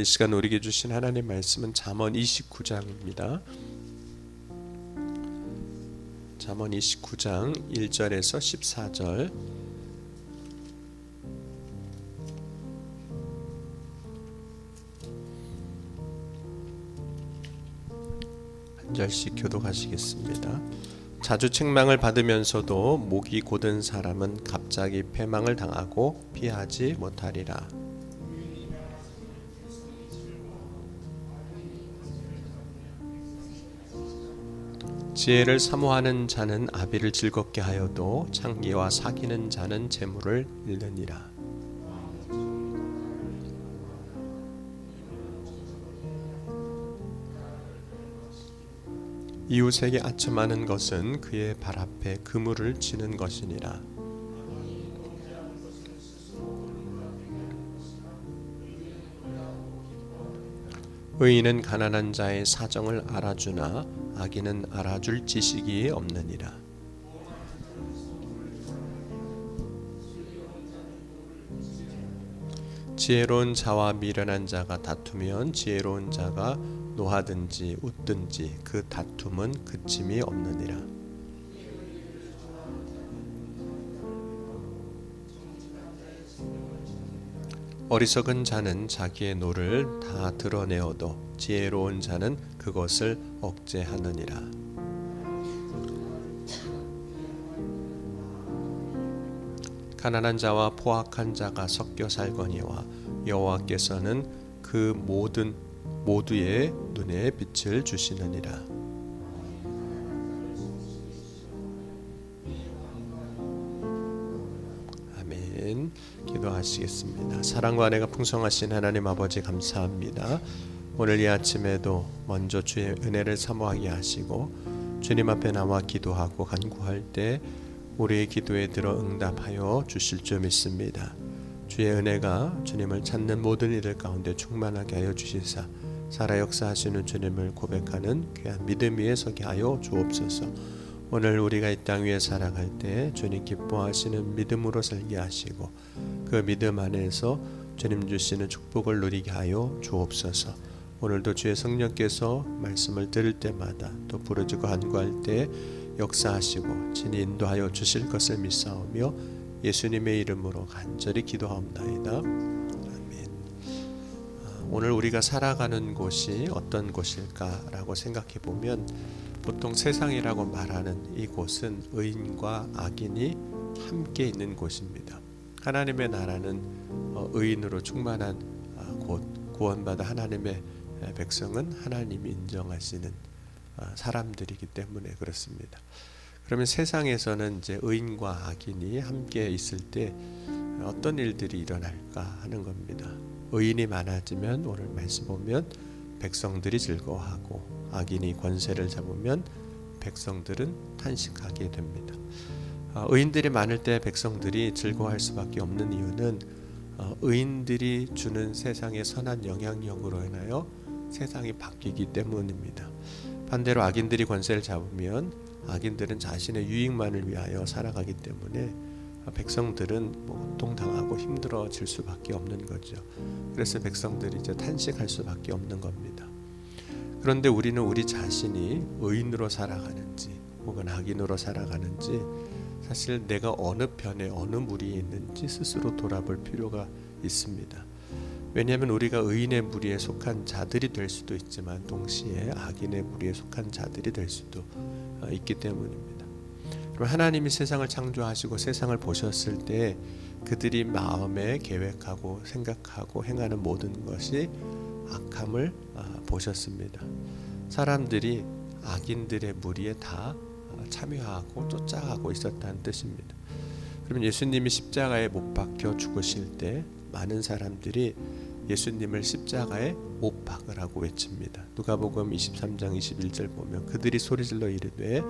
오늘 이 시간 우리에게 주신 하나님의 말씀은 잠언 29장입니다. 잠언 29장 1절에서 14절. 한 절씩 교독하시겠습니다. 자주 책망을 받으면서도 목이 곧은 사람은 갑자기 패망을 당하고 피하지 못하리라. 지혜를 사모하는 자는 아비를 즐겁게 하여도 창기와 사귀는 자는 재물을 잃느니라. 이웃에게 아첨하는 것은 그의 발 앞에 그물을 치는 것이니라. 의인은 가난한 자의 사정을 알아주나 악인은 알아줄 지식이 없느니라. 지혜로운 자와 미련한 자가 다투면 지혜로운 자가 노하든지 웃든지 그 다툼은 그침이 없느니라. 어리석은 자는 자기의 노를 다 드러내어도 지혜로운 자는 그것을 억제하느니라. 가난한 자와 포악한 자가 섞여 살거니와 여호와께서는 그 모두의 눈에 빛을 주시느니라. 아멘. 기도하시겠습니다. 사랑과 은혜가 풍성하신 하나님 아버지 감사합니다. 오늘 이 아침에도 먼저 주의 은혜를 사모하게 하시고 주님 앞에 나와 기도하고 간구할 때 우리의 기도에 들어 응답하여 주실 줄 믿습니다. 주의 은혜가 주님을 찾는 모든 이들 가운데 충만하게 하여 주시사 살아 역사하시는 주님을 고백하는 귀한 믿음 위에 서게 하여 주옵소서. 오늘 우리가 이 땅 위에 살아갈 때 주님 기뻐하시는 믿음으로 살게 하시고 그 믿음 안에서 주님 주시는 축복을 누리게 하여 주옵소서. 오늘도 주의 성령께서 말씀을 들을 때마다 또 부르짖고 간구할 때 역사하시고 친히 인도하여 주실 것을 믿사오며 예수님의 이름으로 간절히 기도하옵나이다. 아멘. 오늘 우리가 살아가는 곳이 어떤 곳일까라고 생각해 보면 보통 세상이라고 말하는 이곳은 의인과 악인이 함께 있는 곳입니다. 하나님의 나라는 의인으로 충만한 곳, 구원받아 하나님의 백성은 하나님이 인정하시는 사람들이기 때문에 그렇습니다. 그러면 세상에서는 이제 의인과 악인이 함께 있을 때 어떤 일들이 일어날까 하는 겁니다. 의인이 많아지면 오늘 말씀 보면 백성들이 즐거워하고 악인이 권세를 잡으면 백성들은 탄식하게 됩니다. 의인들이 많을 때 백성들이 즐거워할 수밖에 없는 이유는 의인들이 주는 세상의 선한 영향력으로 인하여 세상이 바뀌기 때문입니다. 반대로 악인들이 권세를 잡으면 악인들은 자신의 유익만을 위하여 살아가기 때문에 백성들은 고통당하고 힘들어질 수밖에 없는 거죠. 그래서 백성들이 이제 탄식할 수밖에 없는 겁니다. 그런데 우리는 우리 자신이 의인으로 살아가는지 혹은 악인으로 살아가는지 사실 내가 어느 편에 어느 무리에 있는지 스스로 돌아볼 필요가 있습니다. 왜냐하면 우리가 의인의 무리에 속한 자들이 될 수도 있지만 동시에 악인의 무리에 속한 자들이 될 수도 있기 때문입니다. 그럼 하나님이 세상을 창조하시고 세상을 보셨을 때 그들이 마음에 계획하고 생각하고 행하는 모든 것이 악함을 보셨습니다. 사람들이 악인들의 무리에 다 참여하고 쫓아가고 있었다는 뜻입니다. 그러면 예수님이 십자가에 못 박혀 죽으실 때 많은 사람들이 예수님을 십자가에 못 박으라고 외칩니다. 누가복음 23장 21절 보면 그들이 소리질러 이르되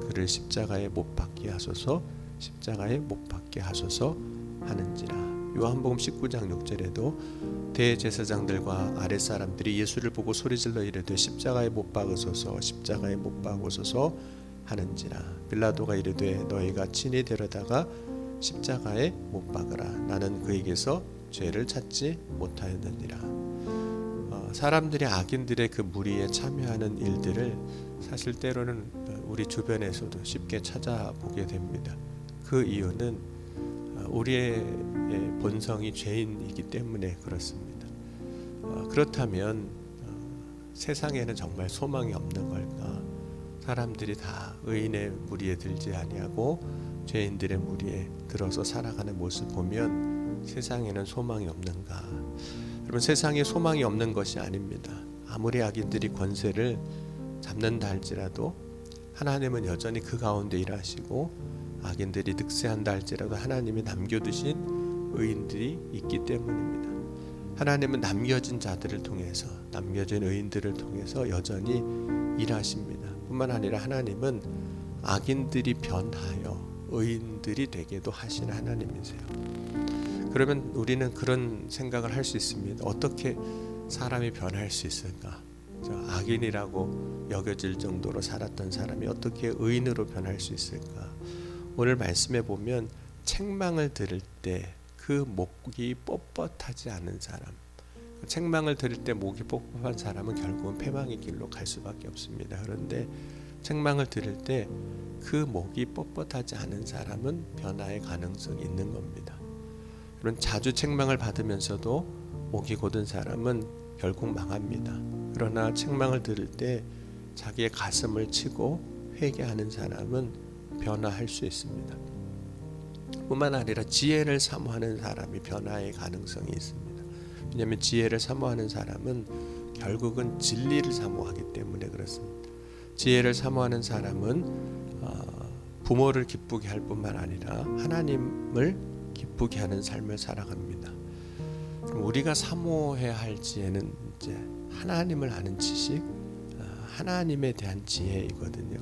그를 십자가에 못 박게 하소서 십자가에 못 박게 하소서 하는지라. 요한복음 19장 6절에도 대제사장들과 아랫사람들이 예수를 보고 소리질러 이르되 십자가에 못 박으소서 십자가에 못 박으소서 하는지라. 빌라도가 이르되 너희가 친히 데려다가 십자가에 못 박으라. 나는 그에게서 죄를 찾지 못하였느니라. 사람들이 악인들의 그 무리에 참여하는 일들을 사실 때로는 우리 주변에서도 쉽게 찾아보게 됩니다. 그 이유는 우리의 본성이 죄인이기 때문에 그렇습니다. 그렇다면 세상에는 정말 소망이 없는 걸까? 사람들이 다 의인의 무리에 들지 아니하고 죄인들의 무리에 들어서 살아가는 모습 보면 세상에는 소망이 없는가? 여러분, 세상에 소망이 없는 것이 아닙니다. 아무리 악인들이 권세를 잡는다 할지라도 하나님은 여전히 그 가운데 일하시고, 악인들이 득세한다 할지라도 하나님이 남겨두신 의인들이 있기 때문입니다. 하나님은 남겨진 자들을 통해서, 남겨진 의인들을 통해서 여전히 일하십니다. 뿐만 아니라 하나님은 악인들이 변하여 의인들이 되게도 하시는 하나님이세요. 그러면 우리는 그런 생각을 할 수 있습니다. 어떻게 사람이 변할 수 있을까? 악인이라고 여겨질 정도로 살았던 사람이 어떻게 의인으로 변할 수 있을까? 오늘 말씀해 보면 책망을 들을 때 그 목이 뻣뻣하지 않은 사람, 책망을 들을 때 목이 뻣뻣한 사람은 결국은 패망의 길로 갈 수밖에 없습니다. 그런데 책망을 들을 때 그 목이 뻣뻣하지 않은 사람은 변화의 가능성이 있는 겁니다. 그런 자주 책망을 받으면서도 목이 곧은 사람은 결국 망합니다. 그러나 책망을 들을 때 자기의 가슴을 치고 회개하는 사람은 변화할 수 있습니다. 뿐만 아니라 지혜를 사모하는 사람이 변화의 가능성이 있습니다. 왜냐하면 지혜를 사모하는 사람은 결국은 진리를 사모하기 때문에 그렇습니다. 지혜를 사모하는 사람은 부모를 기쁘게 할 뿐만 아니라 하나님을 기쁘게 하는 삶을 살아갑니다. 그럼 우리가 사모해야 할 지혜는 이제 하나님을 아는 지식, 하나님에 대한 지혜이거든요.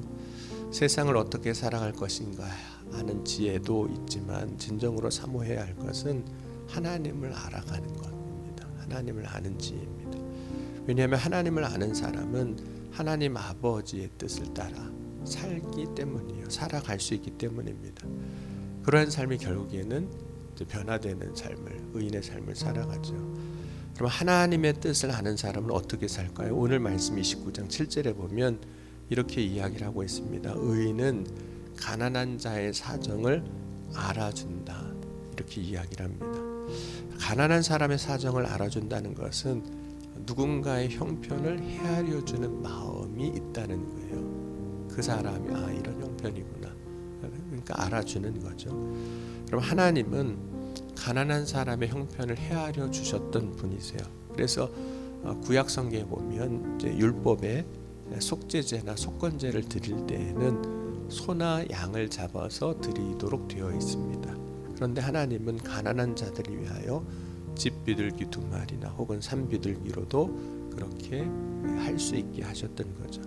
세상을 어떻게 살아갈 것인가 아는 지혜도 있지만 진정으로 사모해야 할 것은 하나님을 알아가는 것입니다. 하나님을 아는 지혜입니다. 왜냐하면 하나님을 아는 사람은 하나님 아버지의 뜻을 따라 살기 때문이에요. 살아갈 수 있기 때문입니다. 그러한 삶이 결국에는 변화되는 삶을, 의인의 삶을 살아가죠. 그럼 하나님의 뜻을 아는 사람은 어떻게 살까요? 오늘 말씀 29장 7절에 보면 이렇게 이야기를 하고 있습니다. 의인은 가난한 자의 사정을 알아준다. 이렇게 이야기를 합니다. 가난한 사람의 사정을 알아준다는 것은 누군가의 형편을 헤아려 주는 마음이 있다는 거예요. 그 사람이 이런 형편이구나. 그러니까 알아주는 거죠. 그럼 하나님은 가난한 사람의 형편을 헤아려 주셨던 분이세요. 그래서 구약 성경에 보면 이제 율법에 속죄제나 속건제를 드릴 때에는 소나 양을 잡아서 드리도록 되어 있습니다. 그런데 하나님은 가난한 자들을 위하여 집비둘기 2마리나 혹은 산비둘기로도 그렇게 할 수 있게 하셨던 거죠.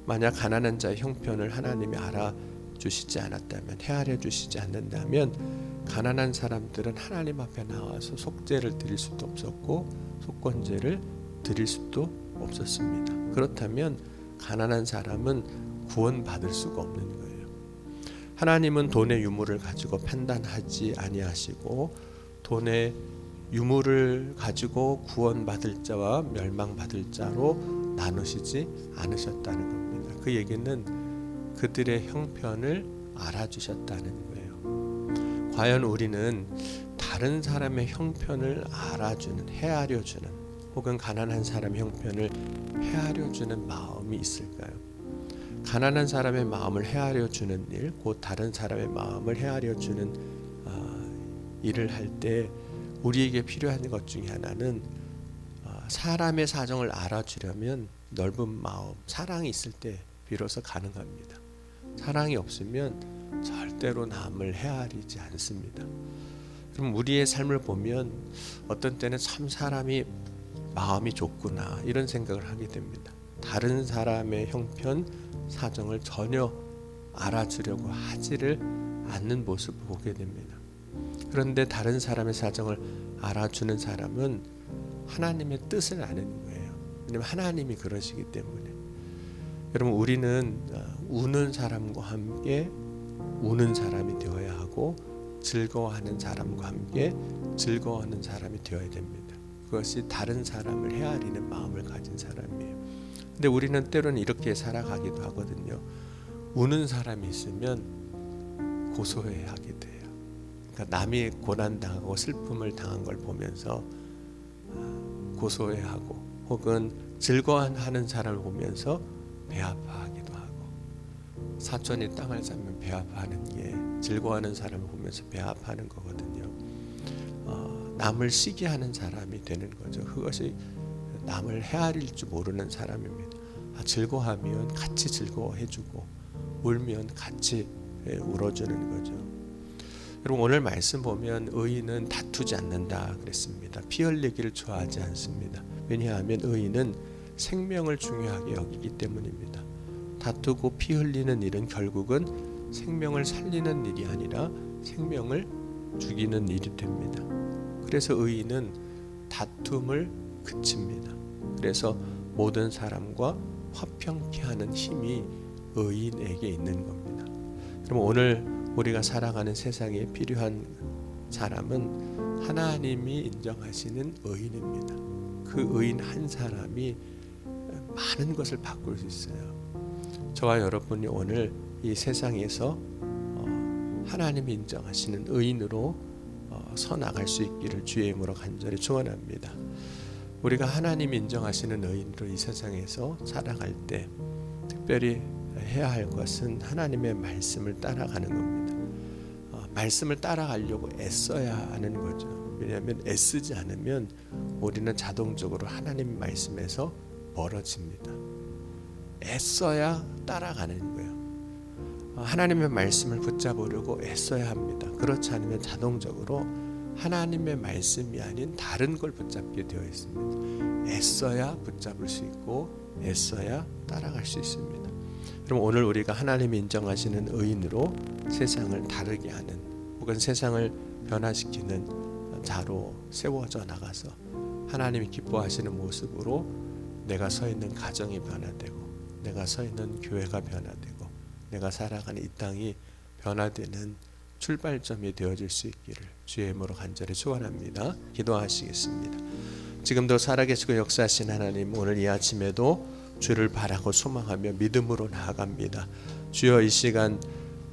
만약 가난한 자의 형편을 하나님이 알아주시지 않았다면, 헤아려 주시지 않는다면 가난한 사람들은 하나님 앞에 나와서 속죄를 드릴 수도 없었고 속건제를 드릴 수도 없었습니다. 그렇다면 가난한 사람은 구원받을 수가 없는 거예요. 하나님은 돈의 유물을 가지고 판단하지 아니하시고 돈의 유물을 가지고 구원받을 자와 멸망받을 자로 나누시지 않으셨다는 겁니다. 그 얘기는 그들의 형편을 알아주셨다는 거예요. 과연 우리는 다른 사람의 형편을 알아주는, 헤아려주는, 혹은 가난한 사람의 형편을 헤아려주는 마음이 있을까요? 가난한 사람의 마음을 헤아려주는 일, 곧 다른 사람의 마음을 헤아려주는 일을 할 때 우리에게 필요한 것 중에 하나는 사람의 사정을 알아주려면 넓은 마음, 사랑이 있을 때 비로소 가능합니다. 사랑이 없으면 절대로 남을 헤아리지 않습니다. 그럼 우리의 삶을 보면 어떤 때는 참 사람이 마음이 좁구나 이런 생각을 하게 됩니다. 다른 사람의 형편, 사정을 전혀 알아주려고 하지를 않는 모습을 보게 됩니다. 그런데 다른 사람의 사정을 알아주는 사람은 하나님의 뜻을 아는 거예요. 왜냐하면 하나님이 그러시기 때문에. 여러분, 우리는 우는 사람과 함께 우는 사람이 되어야 하고 즐거워하는 사람과 함께 즐거워하는 사람이 되어야 됩니다. 그것이 다른 사람을 헤아리는 마음을 가진 사람이에요. 근데 우리는 때로는 이렇게 살아가기도 하거든요. 우는 사람이 있으면 고소해하게 돼요. 그러니까 남이 고난당하고 슬픔을 당한 걸 보면서 고소해하고, 혹은 즐거워하는 사람을 보면서 배 아파하기도 하고, 사촌이 땅을 사면 배 아파하는 게 즐거워하는 사람을 보면서 배 아파하는 거거든요. 남을 시기하는 사람이 되는 거죠. 그것이 남을 헤아릴 줄 모르는 사람입니다. 즐거워하면 같이 즐거워해주고, 울면 같이 울어주는 거죠. 여러분, 오늘 말씀 보면 의인은 다투지 않는다 그랬습니다. 피 흘리기를 좋아하지 않습니다. 왜냐하면 의인은 생명을 중요하게 여기기 때문입니다. 다투고 피 흘리는 일은 결국은 생명을 살리는 일이 아니라 생명을 죽이는 일이 됩니다. 그래서 의인은 다툼을 그칩니다. 그래서 모든 사람과 화평케 하는 힘이 의인에게 있는 겁니다. 그럼 오늘 우리가 살아가는 세상에 필요한 사람은 하나님이 인정하시는 의인입니다. 그 의인 한 사람이 많은 것을 바꿀 수 있어요. 저와 여러분이 오늘 이 세상에서 하나님이 인정하시는 의인으로 서 나갈 수 있기를 주의 이름으로 간절히 축원합니다. 우리가 하나님 인정하시는 의인으로 이 세상에서 살아갈 때 특별히 해야 할 것은 하나님의 말씀을 따라가는 겁니다. 말씀을 따라가려고 애써야 하는 거죠. 왜냐하면 애쓰지 않으면 우리는 자동적으로 하나님 말씀에서 멀어집니다. 애써야 따라가는 거예요. 하나님의 말씀을 붙잡으려고 애써야 합니다. 그렇지 않으면 자동적으로 하나님의 말씀이 아닌 다른 걸 붙잡게 되어 있습니다. 애써야 붙잡을 수 있고 애써야 따라갈 수 있습니다. 그럼 오늘 우리가 하나님이 인정하시는 의인으로 세상을 다르게 하는, 혹은 세상을 변화시키는 자로 세워져 나가서 하나님이 기뻐하시는 모습으로 내가 서 있는 가정이 변화되고, 내가 서 있는 교회가 변화되고, 내가 살아가는 이 땅이 변화되는 출발점이 되어질 수 있기를 주의 이름으로 간절히 축원합니다. 기도하시겠습니다. 지금도 살아계시고 역사하신 하나님, 오늘 이 아침에도 주를 바라고 소망하며 믿음으로 나아갑니다. 주여, 이 시간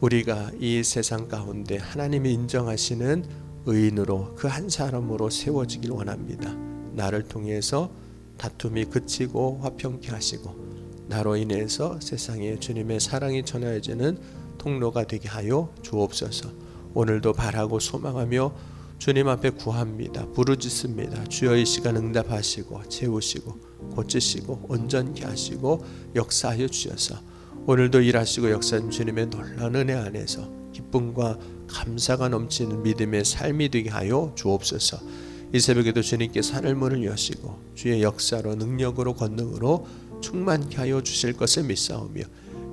우리가 이 세상 가운데 하나님이 인정하시는 의인으로 그 한 사람으로 세워지길 원합니다. 나를 통해서 다툼이 그치고 화평케 하시고, 나로 인해서 세상에 주님의 사랑이 전해지는 통로가 되게 하여 주옵소서. 오늘도 바라고 소망하며 주님 앞에 구합니다. 부르짖습니다. 주여, 이 시간 응답하시고 채우시고 고치시고 온전케 하시고 역사하여 주셔서 오늘도 일하시고 역사하는 주님의 놀라운 은혜 안에서 기쁨과 감사가 넘치는 믿음의 삶이 되게 하여 주옵소서. 이 새벽에도 주님께 하늘문을 여시고 주의 역사로 능력으로 권능으로 충만케 하여 주실 것을 믿사오며,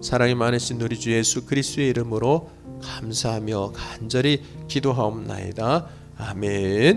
사랑이 많으신 우리 주 예수 그리스도의 이름으로 감사하며 간절히 기도하옵나이다. 아멘.